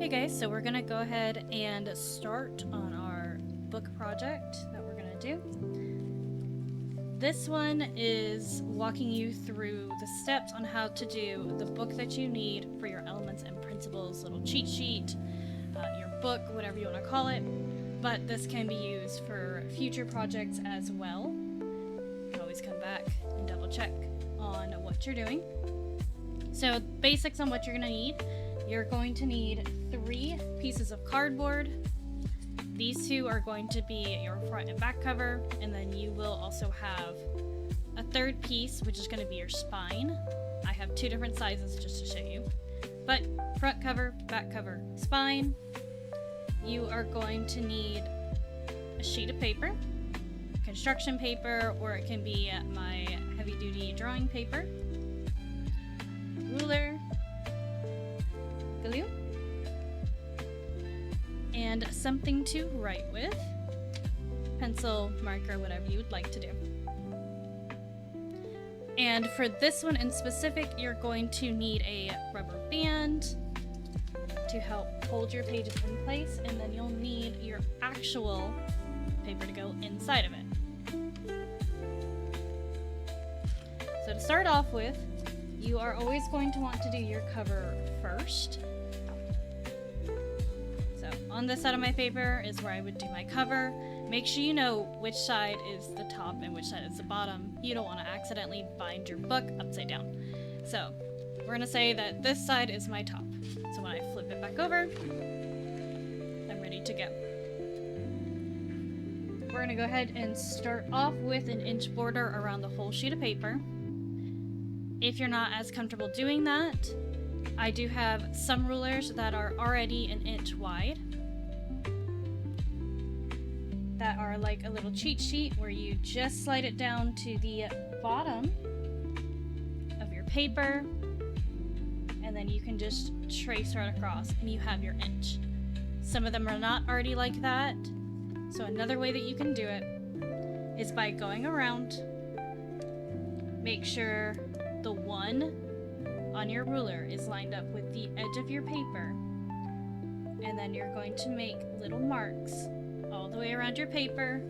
Hey guys, so we're gonna go ahead and start on our book project that we're gonna do. This one is walking you through the steps on how to do the book that you need for your Elements and Principles little cheat sheet, your book, whatever you want to call it. But this can be used for future projects as well. You can always come back and double check on what you're doing. So basics on what you're gonna need. You're going to need 3 pieces of cardboard. These 2 are going to be your front and back cover, and then you will also have a 3rd piece, which is going to be your spine. I have 2 different sizes just to show you. But front cover, back cover, spine. You are going to need a sheet of paper, construction paper, or it can be my heavy-duty drawing paper, ruler, glue, and something to write with, pencil, marker, whatever you would like to do. And for this one in specific, you're going to need a rubber band to help hold your pages in place, and then you'll need your actual paper to go inside of it. So to start off with, you are always going to want to do your cover first. So on this side of my paper is where I would do my cover. Make sure you know which side is the top and which side is the bottom. You don't want to accidentally bind your book upside down. So we're going to say that this side is my top. So when I flip it back over, I'm ready to go. We're going to go ahead and start off with an inch border around the whole sheet of paper. If you're not as comfortable doing that, I do have some rulers that are already an inch wide that are like a little cheat sheet where you just slide it down to the bottom of your paper, and then you can just trace right across and you have your inch. Some of them are not already like that, so another way that you can do it is by going around. Make sure the 1 on your ruler is lined up with the edge of your paper, and then you're going to make little marks all the way around your paper,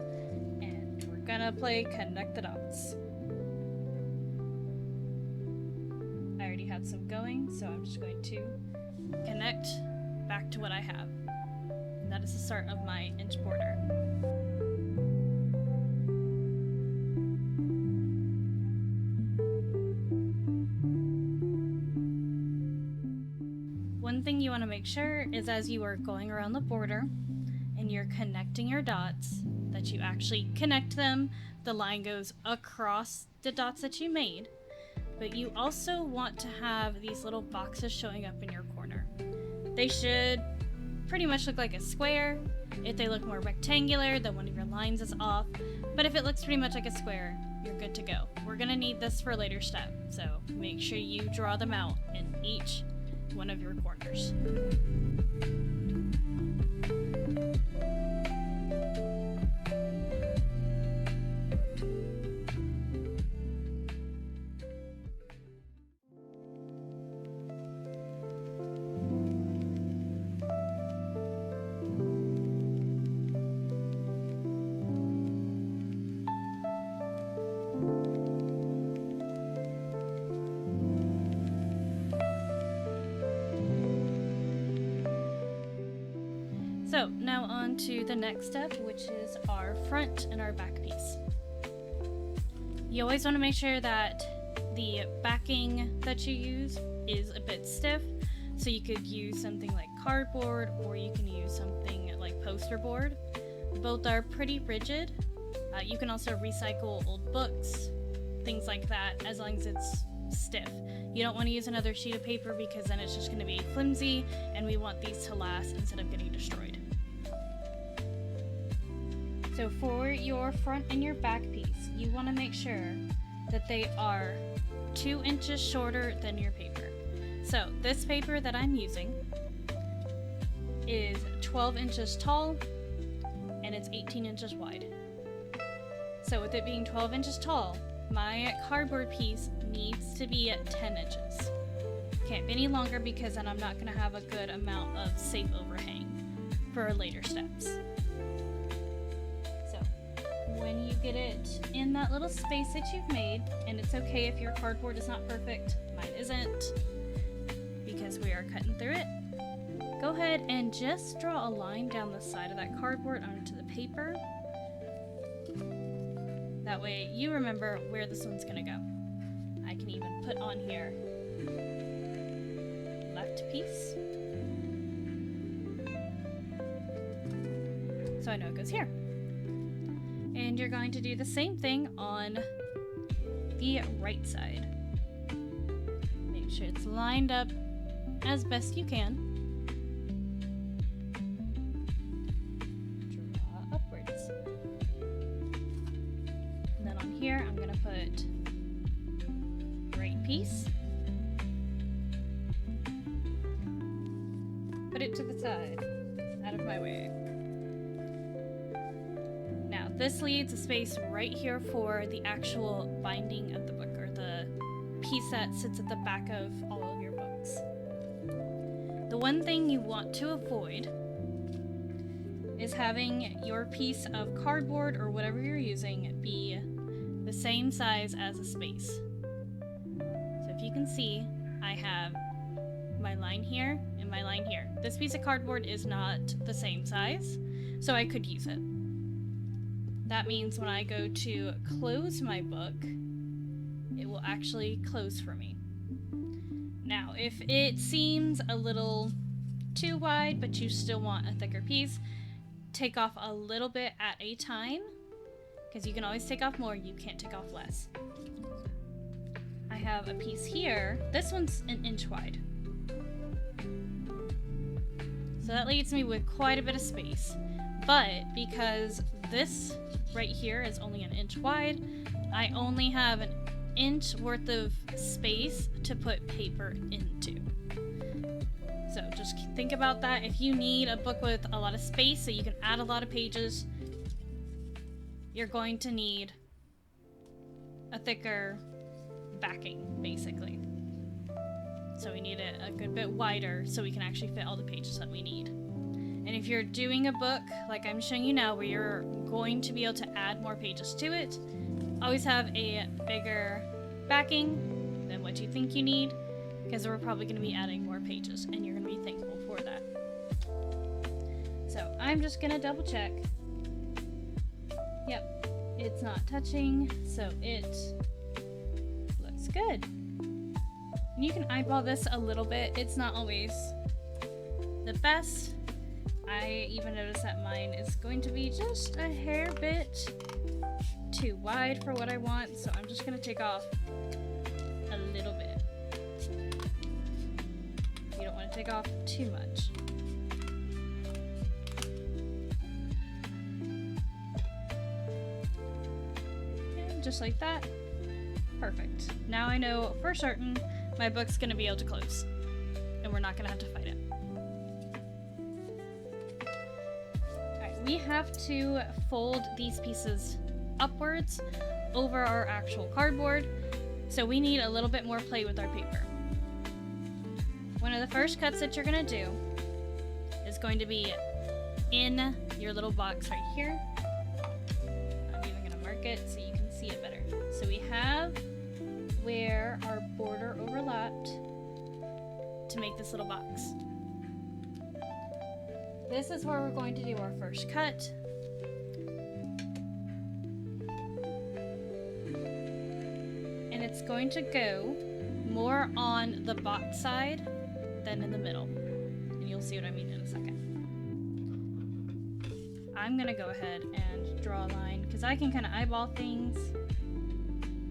and we're gonna play connect the dots. I already had some going, so I'm just going to connect back to what I have, and that is the start of my inch border. One thing you want to make sure is as you are going around the border and you're connecting your dots, that you actually connect them. The line goes across the dots that you made, but you also want to have these little boxes showing up in your corner. They should pretty much look like a square. If they look more rectangular, then one of your lines is off, but if it looks pretty much like a square, you're good to go. We're gonna need this for a later step, so make sure you draw them out in each one of your corners. So now on to the next step, which is our front and our back piece. You always want to make sure that the backing that you use is a bit stiff. So you could use something like cardboard, or you can use something like poster board. Both are pretty rigid. You can also recycle old books, things like that, as long as it's stiff. You don't want to use another sheet of paper because then it's just going to be flimsy, and we want these to last instead of getting destroyed. So for your front and your back piece, you want to make sure that they are 2 inches shorter than your paper. So this paper that I'm using is 12 inches tall and it's 18 inches wide. So with it being 12 inches tall, my cardboard piece needs to be at 10 inches. Can't be any longer because then I'm not going to have a good amount of safe overhang for later steps. So when you get it in that little space that you've made, and it's okay if your cardboard is not perfect, mine isn't, because we are cutting through it, go ahead and just draw a line down the side of that cardboard onto the paper. That way you remember where this one's gonna go. I can even put on here left piece, so I know it goes here. And you're going to do the same thing on the right side. Make sure it's lined up as best you can. Draw upwards. And then on here, I'm gonna put right piece. Put it to the side, out of my way. Now, this leaves a space right here for the actual binding of the book, or the piece that sits at the back of all of your books. The one thing you want to avoid is having your piece of cardboard or whatever you're using be the same size as a space. So if you can see, I have my line here and my line here. This piece of cardboard is not the same size, so I could use it. That means when I go to close my book, it will actually close for me. Now, if it seems a little too wide, but you still want a thicker piece, take off a little bit at a time, because you can always take off more, you can't take off less. I have a piece here. This one's an inch wide. So that leaves me with quite a bit of space. But because this right here is only an inch wide, I only have an inch worth of space to put paper into. So just think about that. If you need a book with a lot of space so you can add a lot of pages, you're going to need a thicker backing, basically. So we need it a good bit wider so we can actually fit all the pages that we need. And if you're doing a book like I'm showing you now, where you're going to be able to add more pages to it, always have a bigger backing than what you think you need, because we're probably going to be adding more pages and you're going to be thankful for that. So I'm just going to double check. Yep, it's not touching, so it looks good. And you can eyeball this a little bit. It's not always the best. I even noticed that mine is going to be just a hair bit too wide for what I want, so I'm just going to take off a little bit. You don't want to take off too much. And just like that. Perfect. Now I know for certain my book's going to be able to close, and we're not going to have to fight it. We have to fold these pieces upwards over our actual cardboard, so we need a little bit more play with our paper. One of the first cuts that you're going to do is going to be in your little box right here. I'm even going to mark it so you can see it better. So we have where our border overlapped to make this little box. This is where we're going to do our first cut. And it's going to go more on the box side than in the middle. And you'll see what I mean in a second. I'm going to go ahead and draw a line because I can kind of eyeball things.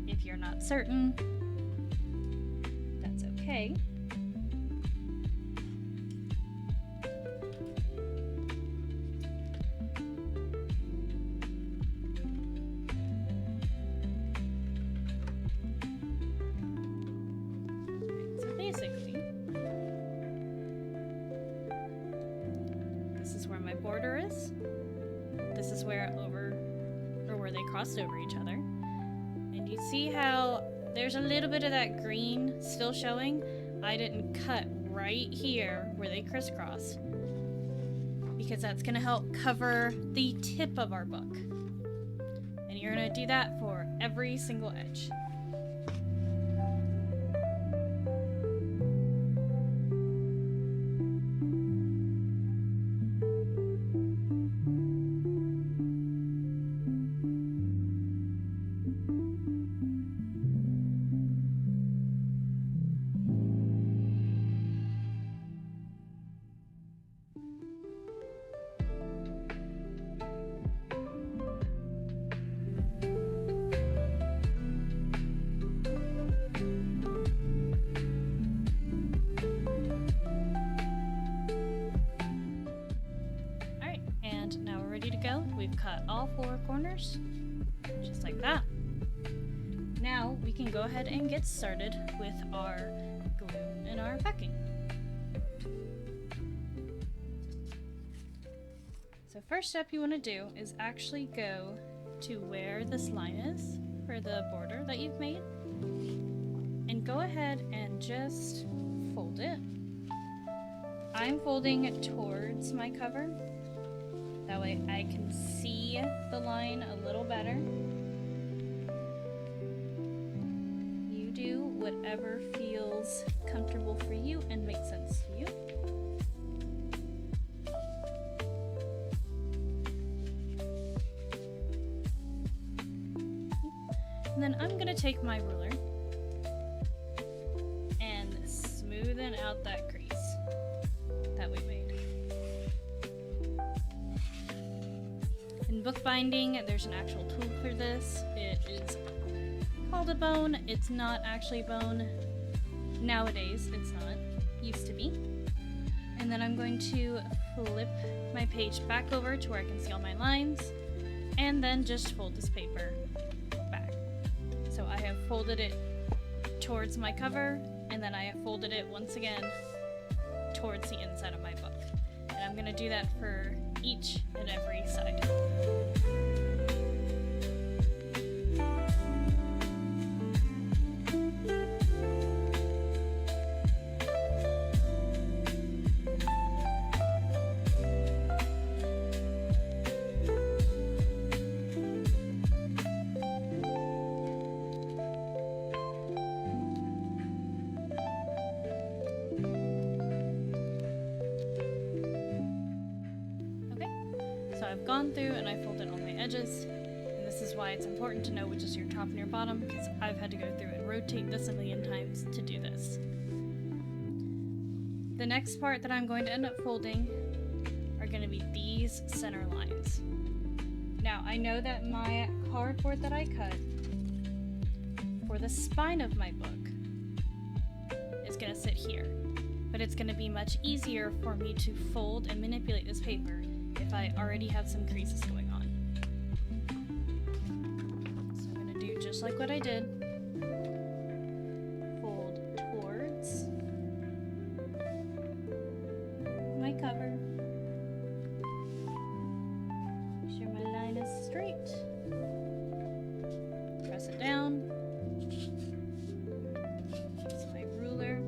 If you're not certain, that's okay. Border is. This is where they crossed over each other. And you see how there's a little bit of that green still showing? I didn't cut right here where they crisscross, because that's going to help cover the tip of our book. And you're going to do that for every single edge. We've cut all 4 corners, just like that. Now we can go ahead and get started with our glue and our packing. So first step you want to do is actually go to where this line is for the border that you've made, and go ahead and just fold it. I'm folding towards my cover. That way I can see the line a little better. You do whatever feels comfortable for you and makes sense to you. And then I'm going to take my ruler and smoothen out that crease that we made. In bookbinding, there's an actual tool for this. It is called a bone. It's not actually bone. Nowadays, it's not. Used to be. And then I'm going to flip my page back over to where I can see all my lines, and then just fold this paper back. So I have folded it towards my cover, and then I have folded it once again towards the inside of my book. And I'm going to do that for each and every side. I've gone through and I folded all my edges, and this is why it's important to know which is your top and your bottom, because I've had to go through and rotate this a million times to do this. The next part that I'm going to end up folding are going to be these center lines. Now I know that my cardboard that I cut for the spine of my book is going to sit here, but it's going to be much easier for me to fold and manipulate this paper if I already have some creases going on. So I'm going to do just like what I did. Fold towards my cover. Make sure my line is straight. Press it down. Use my ruler.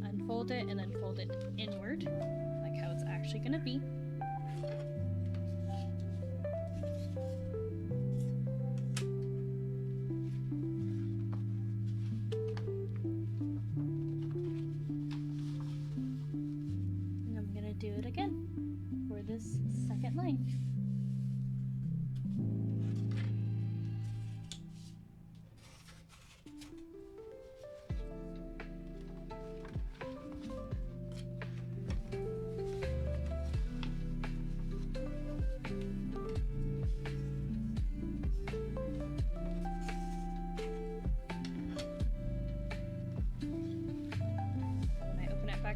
Unfold it and then fold it inward, like how it's actually going to be. And I'm going to do it again for this second line.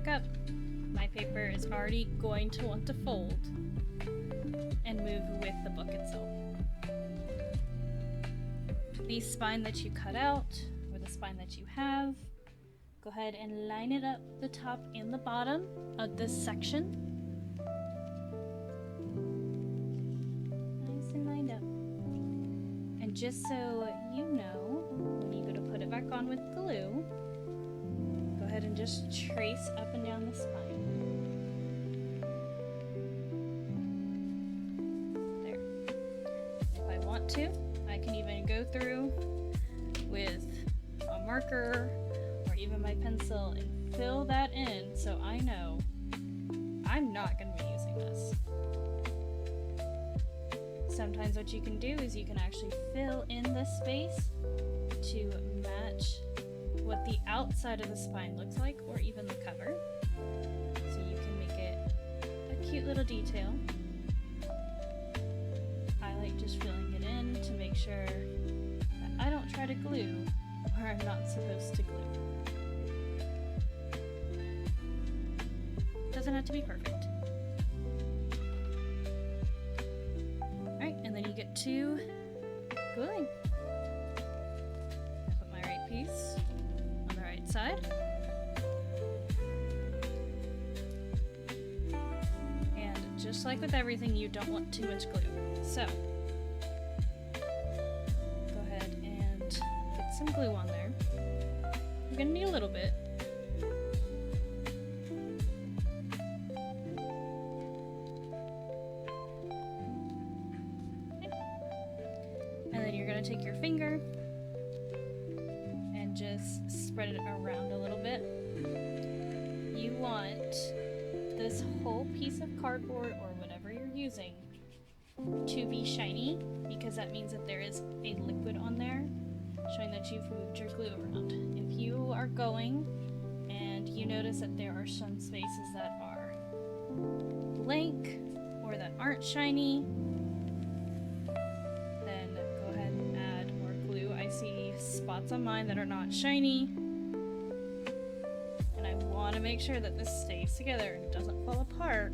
Up, my paper is already going to want to fold and move with the book itself. The spine that you cut out, or the spine that you have, go ahead and line it up the top and the bottom of this section. Nice and lined up. And just so you know, when you go to put it back on with glue, go ahead and just trace up and down the spine. There. If I want to, I can even go through with a marker or even my pencil and fill that in so I know I'm not going to be using this. Sometimes what you can do is you can actually fill in this space to match what the outside of the spine looks like, or even the cover. So you can make it a cute little detail. I like just filling it in to make sure that I don't try to glue where I'm not supposed to glue. Doesn't have to be perfect. Alright, and then you get to gluing. I put my right piece on the right side. And just like with everything, you don't want too much glue. So, go ahead and get some glue on there. You're gonna need a little bit. Take your finger and just spread it around a little bit. You want this whole piece of cardboard or whatever you're using to be shiny, because that means that there is a liquid on there showing that you've moved your glue around. If you are going and you notice that there are some spaces that are blank or that aren't shiny, spots on mine that are not shiny, and I want to make sure that this stays together and doesn't fall apart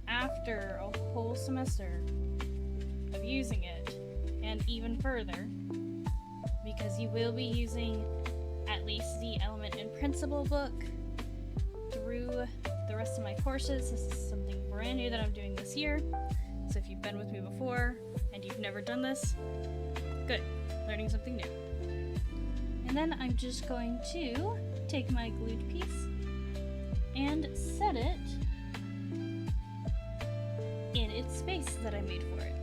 after a whole semester of using it, and even further, because you will be using at least the Element and Principle book through the rest of my courses. This is something brand new that I'm doing this year, so if you've been with me before and you've never done this, good, learning something new. And then I'm just going to take my glued piece and set it in its space that I made for it.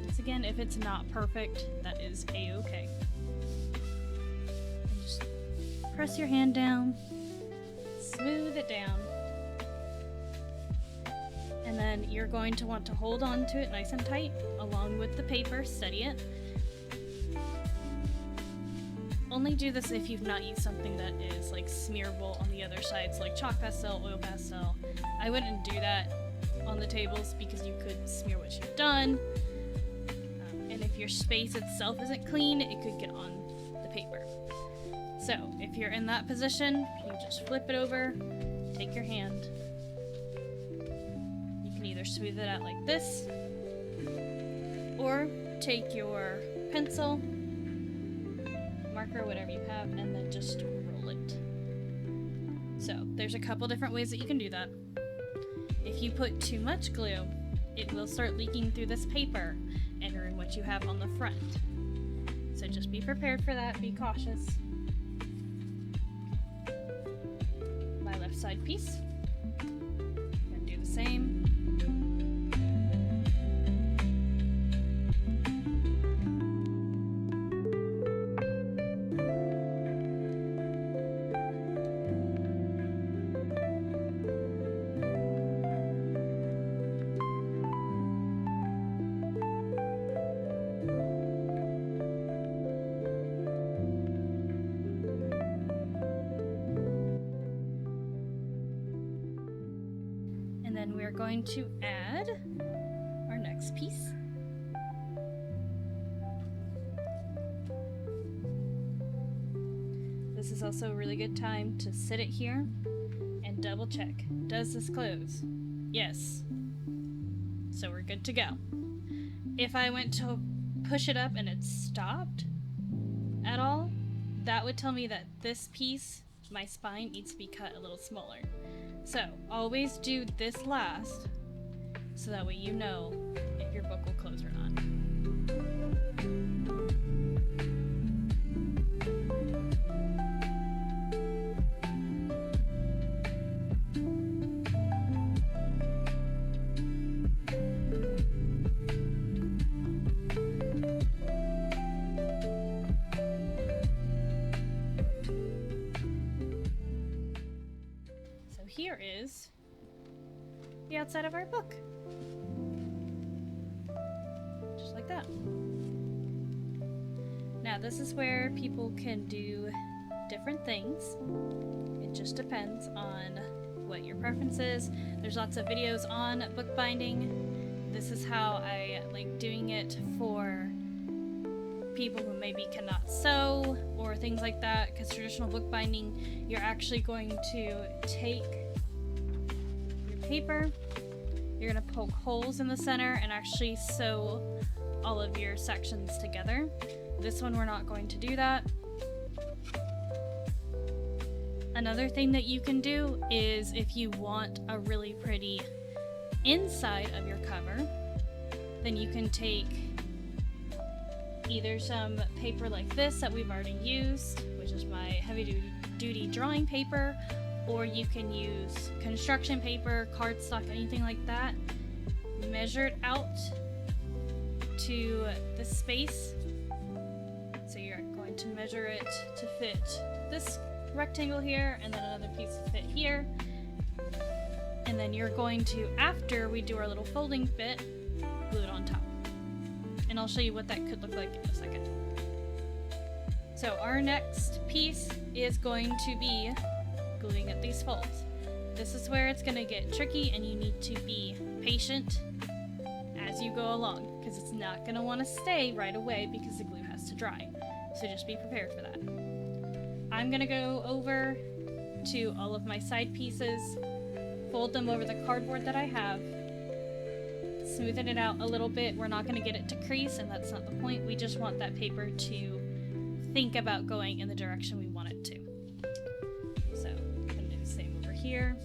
Once again, if it's not perfect, that is a-okay. And just press your hand down, smooth it down, and then you're going to want to hold on to it nice and tight along with the paper, steady it. Only do this if you've not used something that is like smearable on the other sides, like chalk pastel, oil pastel. I wouldn't do that on the tables because you could smear what you've done. And if your space itself isn't clean, it could get on the paper. So if you're in that position, you just flip it over, take your hand. You can either smooth it out like this, or take your pencil, marker, whatever you have, and then just roll it. So there's a couple different ways that you can do that. If you put too much glue, it will start leaking through this paper and ruin what you have on the front. So just be prepared for that, be cautious. My left side piece, I'm gonna do the same. Then we're going to add our next piece. This is also a really good time to sit it here and double check. Does this close? Yes. So we're good to go. If I went to push it up and it stopped at all, that would tell me that this piece, my spine, needs to be cut a little smaller. So always do this last, so that way you know if your book will close or not. here is the outside of our book. Just like that. Now this is where people can do different things. It just depends on what your preference is. There's lots of videos on bookbinding. This is how I like doing it for people who maybe cannot sew or things like that, because traditional bookbinding, you're actually going to take your paper, you're going to poke holes in the center and actually sew all of your sections together. This one we're not going to do that. Another thing that you can do is if you want a really pretty inside of your cover, then you can take either some paper like this that we've already used, which is my heavy duty drawing paper, or you can use construction paper, cardstock, anything like that. Measure it out to the space. So you're going to measure it to fit this rectangle here, and then another piece to fit here. And then you're going to, after we do our little folding bit, glue it on top. And I'll show you what that could look like in a second. So our next piece is going to be gluing at these folds. This is where it's going to get tricky, and you need to be patient as you go along, because it's not going to want to stay right away because the glue has to dry. So just be prepared for that. I'm going to go over to all of my side pieces, fold them over the cardboard that I have, smoothen it out a little bit. We're not going to get it to crease, and that's not the point. We just want that paper to think about going in the direction we want it to. So I'm going to do the same over here.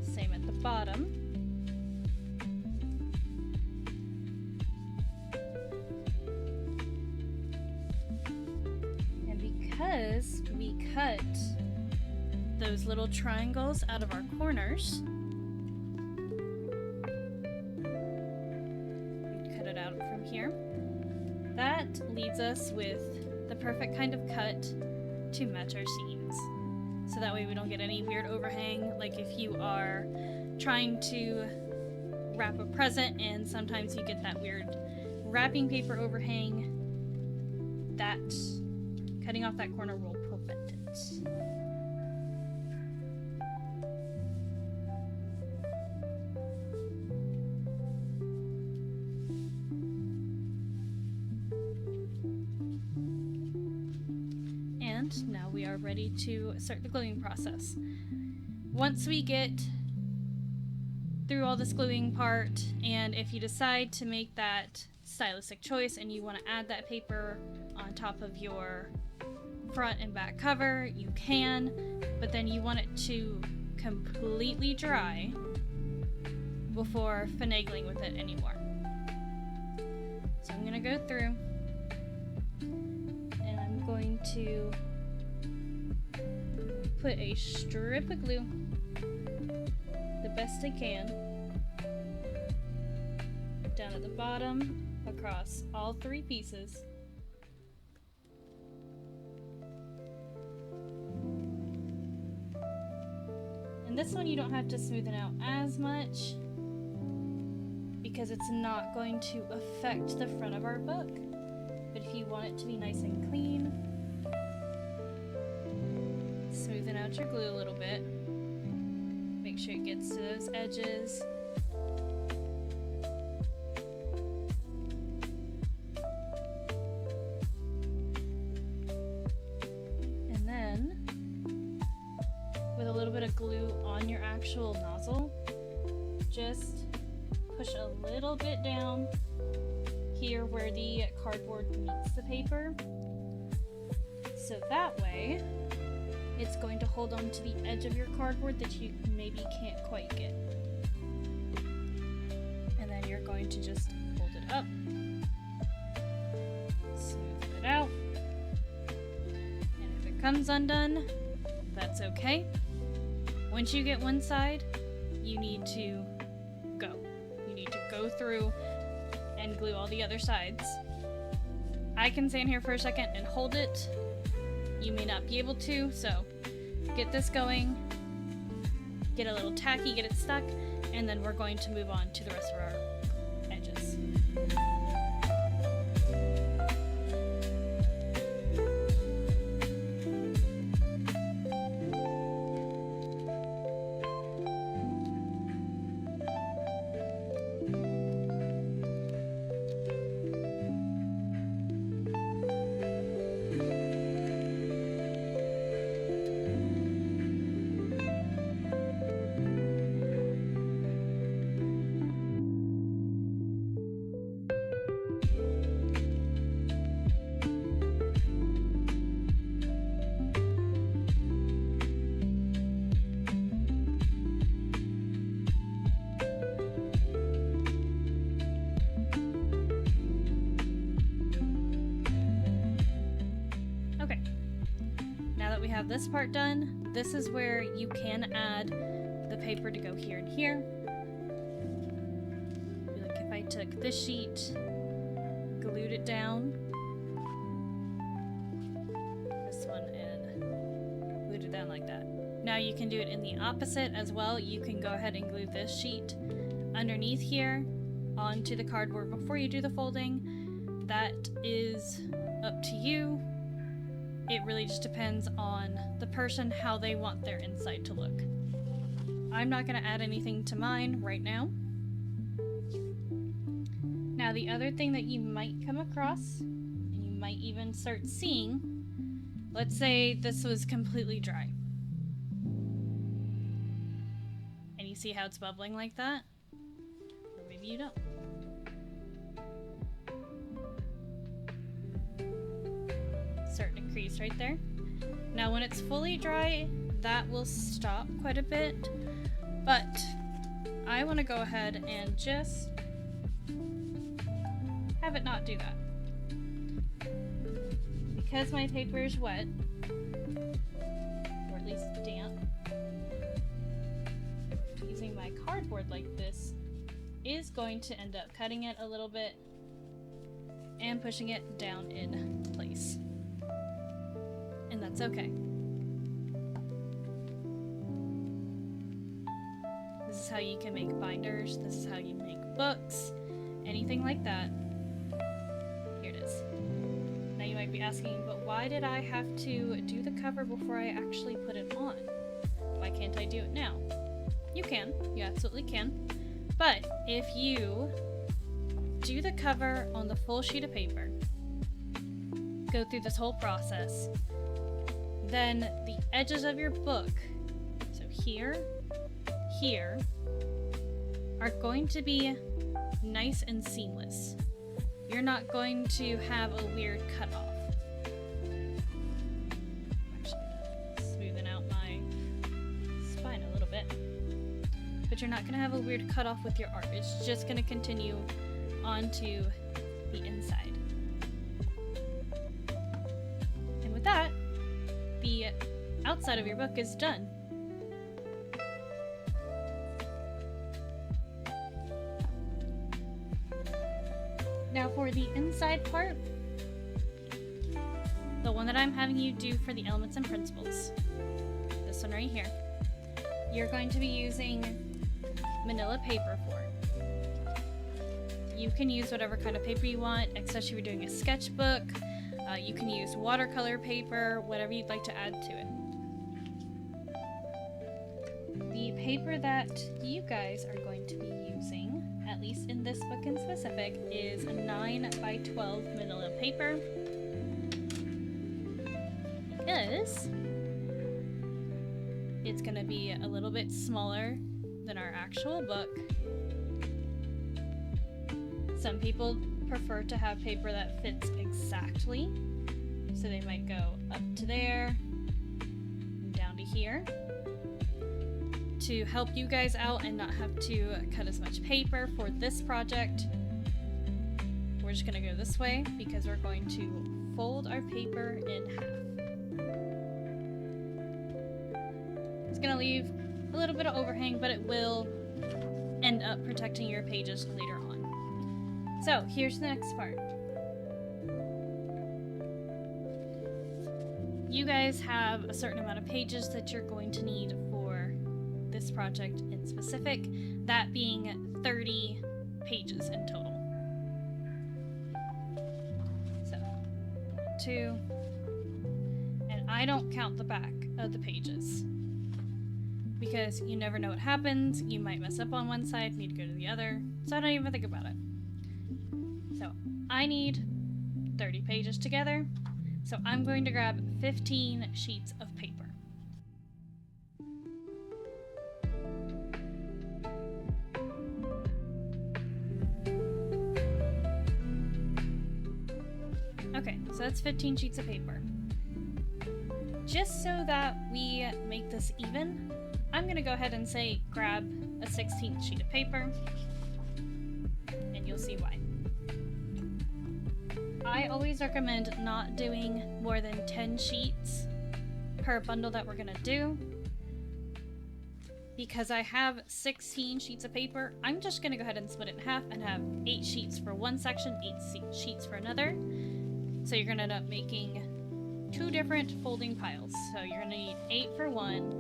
Same at the bottom. And because we cut those little triangles out of our corners, cut it out from here. That leaves us with the perfect kind of cut to match our seams. So that way we don't get any weird overhang, like if you are trying to wrap a present and sometimes you get that weird wrapping paper overhang. That cutting off that corner will prevent it. And now we are ready to start the gluing process. Once we get through all this gluing part, and if you decide to make that stylistic choice and you want to add that paper on top of your front and back cover, you can, but then you want it to completely dry before finagling with it anymore. So I'm going to go through and I'm going to put a strip of glue the best I can down at the bottom across all three pieces. And this one you don't have to smoothen out as much because it's not going to affect the front of our book. But if you want it to be nice and clean, smoothen out your glue a little bit. Make sure it gets to those edges. And then, with a little bit of glue on your actual nozzle, just push a little bit down here where the cardboard meets the paper. So that way, it's going to hold on to the edge of your cardboard that you maybe can't quite get. And then you're going to just fold it up, smooth it out, and if it comes undone, that's okay. Once you get one side, you need to go. You need to go through and glue all the other sides. I can stand here for a second and hold it. You may not be able to, so get this going, get a little tacky, get it stuck, and then we're going to move on to the rest of our edges. Have this part done, this is where you can add the paper to go here and here. Like if I took this sheet, glued it down, this one, and glued it down like that. Now you can do it in the opposite as well. You can go ahead and glue this sheet underneath here onto the cardboard before you do the folding. That is up to you. It really just depends on the person, how they want their inside to look. I'm not going to add anything to mine right now. Now the other thing that you might come across, and you might even start seeing, let's say this was completely dry. And you see how it's bubbling like that? Or maybe you don't. Starting to crease right there. Now when it's fully dry, that will stop quite a bit, but I want to go ahead and just have it not do that. Because my paper is wet, or at least damp, using my cardboard like this is going to end up cutting it a little bit and pushing it down in place. And that's okay. This is how you can make binders, this is how you make books, anything like that. Here it is. Now you might be asking, but why did I have to do the cover before I actually put it on? Why can't I do it now? You can, you absolutely can. But if you do the cover on the full sheet of paper, go through this whole process, then the edges of your book, so here, here, are going to be nice and seamless. You're not going to have a weird cutoff. Actually, smoothing out my spine a little bit. But you're not going to have a weird cutoff with your art. It's just going to continue onto the inside. And with that, the outside of your book is done. Now for the inside part, the one that I'm having you do for the elements and principles, this one right here, you're going to be using manila paper for. You can use whatever kind of paper you want, especially if you're doing a sketchbook. You can use watercolor paper, whatever you'd like to add to it. The paper that you guys are going to be using, at least in this book in specific, is a 9x12 manila paper. Because it's going to be a little bit smaller than our actual book. Some people prefer to have paper that fits exactly, so they might go up to there, down to here. To help you guys out and not have to cut as much paper for this project, we're just going to go this way because we're going to fold our paper in half. It's going to leave a little bit of overhang, but it will end up protecting your pages later on. So here's the next part. you guys have a certain amount of pages that you're going to need for this project in specific, that being 30 pages in total. So, 2, and I don't count the back of the pages because you never know what happens. You might mess up on one side, need to go to the other, so I don't even think about it. So, I need 30 pages together, so I'm going to grab 15 sheets of paper. Okay, so that's 15 sheets of paper. Just so that we make this even, I'm gonna go ahead and say grab a 16th sheet of paper, and you'll see why. I always recommend not doing more than 10 sheets per bundle that we're gonna do. Because I have 16 sheets of paper, I'm just gonna go ahead and split it in half and have 8 sheets for one section, 8 sheets for another. So you're gonna end up making 2 different folding piles. So you're gonna need 8 for one,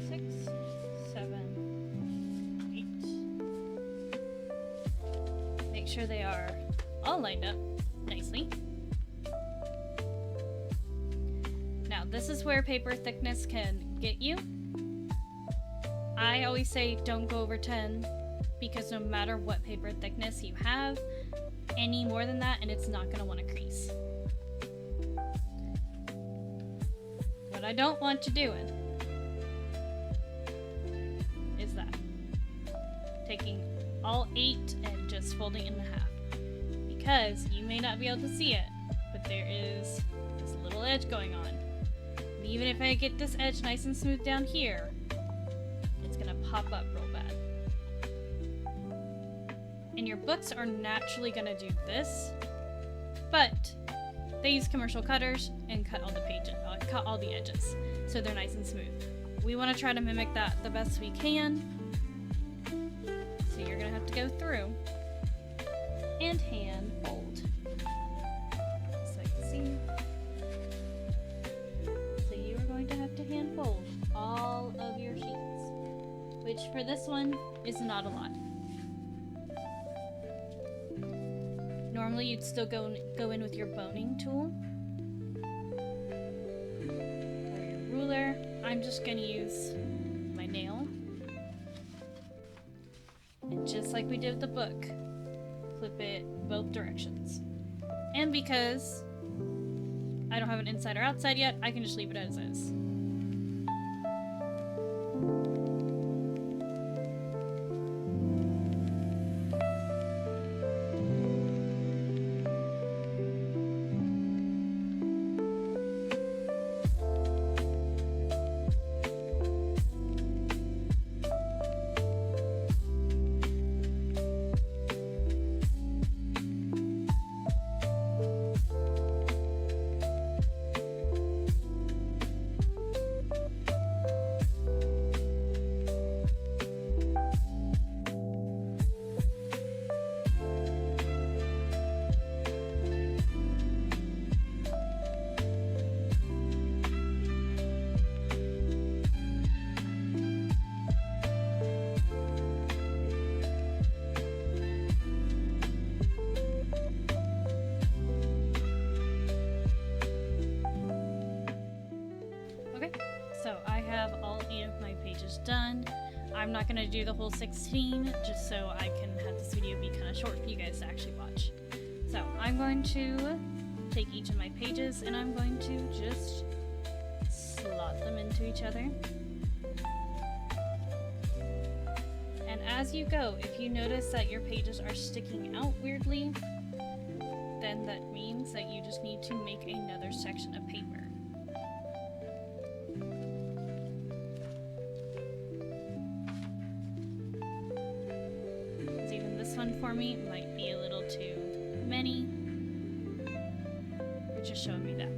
6, 7, 8. Make sure they are all lined up nicely. Now this is where paper thickness can get you. I always say don't go over 10. Because no matter what paper thickness you have, any more than that and it's not going to want to crease. What I don't want you doing is that. Taking all 8 and just folding it in half. Because you may not be able to see it, but there is this little edge going on. And even if I get this edge nice and smooth down here, it's going to pop up real bad. And your books are naturally going to do this, but they use commercial cutters and cut all the pages, cut all the edges, so they're nice and smooth. We want to try to mimic that the best we can, so you're going to have to go through and hand fold. So you can see. So you are going to have to hand fold all of your sheets, which for this one is not a lot. Normally you'd still go in with your boning tool or your ruler. I'm just going to use my nail. And just like we did with the book, flip it both directions. And because I don't have an inside or outside yet, I can just leave it as is. Done. I'm not going to do the whole 16 just so I can have this video be kind of short for you guys to actually watch. So I'm going to take each of my pages and I'm going to just slot them into each other. And as you go, if you notice that your pages are sticking out weirdly, then that means that you just need to make another section of paper. One for me might be a little too many. It's just showing me that.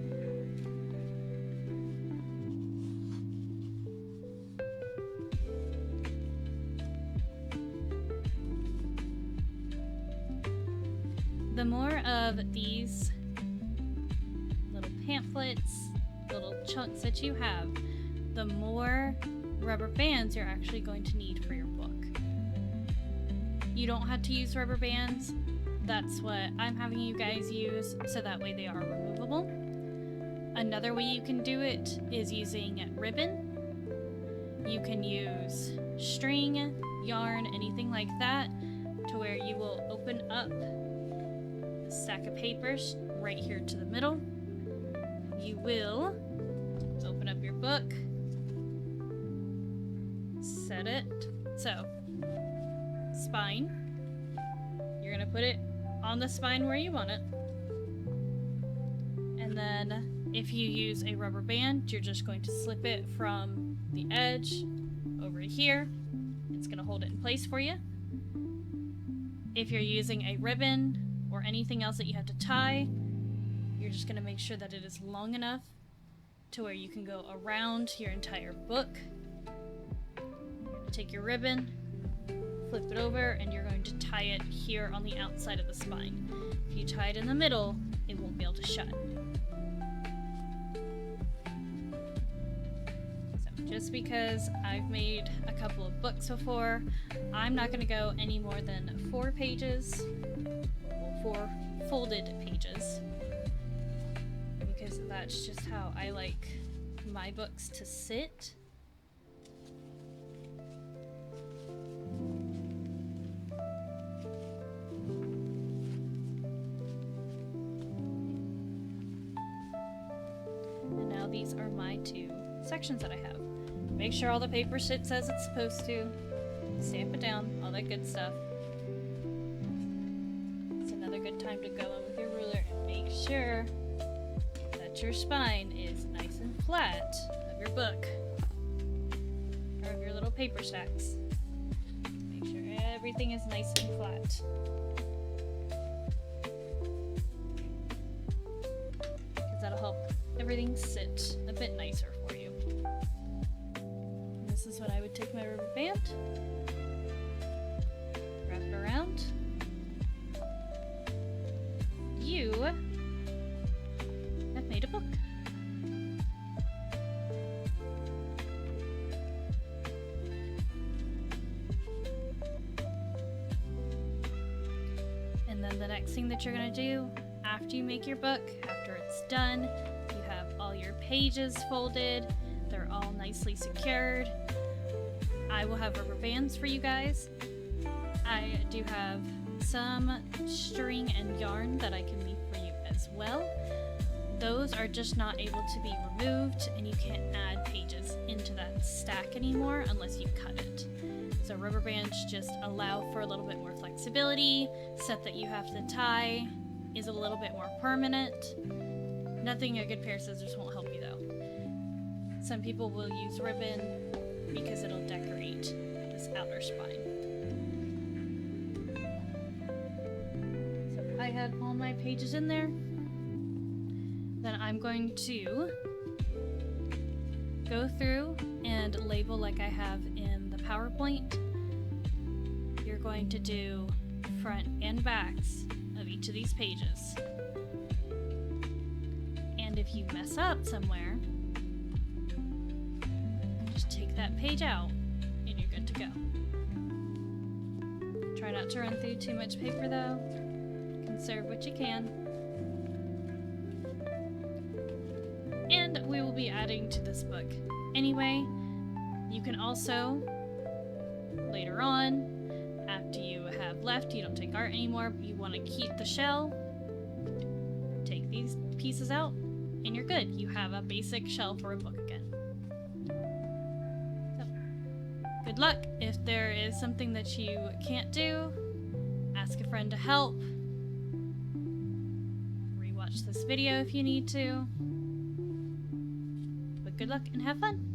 the more of these little pamphlets, little chunks that you have, the more rubber bands you're actually going to need for your book. You don't have to use rubber bands. That's what I'm having you guys use, so that way they are removable. Another way you can do it is using ribbon. You can use string, yarn, anything like that, to where you will open up a stack of papers right here to the middle. You will open up your book, set it. So, spine. You're gonna put it on the spine where you want it. And then if you use a rubber band, you're just going to slip it from the edge over here. It's gonna hold it in place for you. If you're using a ribbon or anything else that you have to tie, you're just gonna make sure that it is long enough to where you can go around your entire book. Take your ribbon, flip it over, and you're going to tie it here on the outside of the spine. If you tie it in the middle, it won't be able to shut. So just because I've made a couple of books before, I'm not going to go any more than 4 pages, well, 4 folded pages, because that's just how I like my books to sit. These are my 2 sections that I have. Make sure all the paper sits as it's supposed to. Stamp it down, all that good stuff. It's another good time to go in with your ruler and make sure that your spine is nice and flat of your book, or of your little paper stacks. Make sure everything is nice and flat. Because that'll help everything sit a bit nicer for you. And this is what I would take my rubber band, wrap it around. You have made a book. And then the next thing that you're going to do after you make your book, after it's done, you have all your pages folded, they're all nicely secured. I will have rubber bands for you guys. I do have some string and yarn that I can leave for you as well. Those are just not able to be removed, and you can't add pages into that stack anymore unless you cut it. So rubber bands just allow for a little bit more flexibility. Set that you have to tie is a little bit more permanent. Nothing a good pair of scissors won't help you though. Some people will use ribbon because it'll decorate this outer spine. So I had all my pages in there. Then I'm going to go through and label like I have in the PowerPoint. You're going to do front and backs of each of these pages. And if you mess up somewhere, just take that page out and you're good to go. Try not to run through too much paper though. Conserve what you can. And we will be adding to this book anyway. You can also, later on, after you have left, you don't take art anymore, but you want to keep the shell, take these pieces out, and you're good. You have a basic shell for a book again. So, good luck. If there is something that you can't do, ask a friend to help. Rewatch this video if you need to. But good luck and have fun!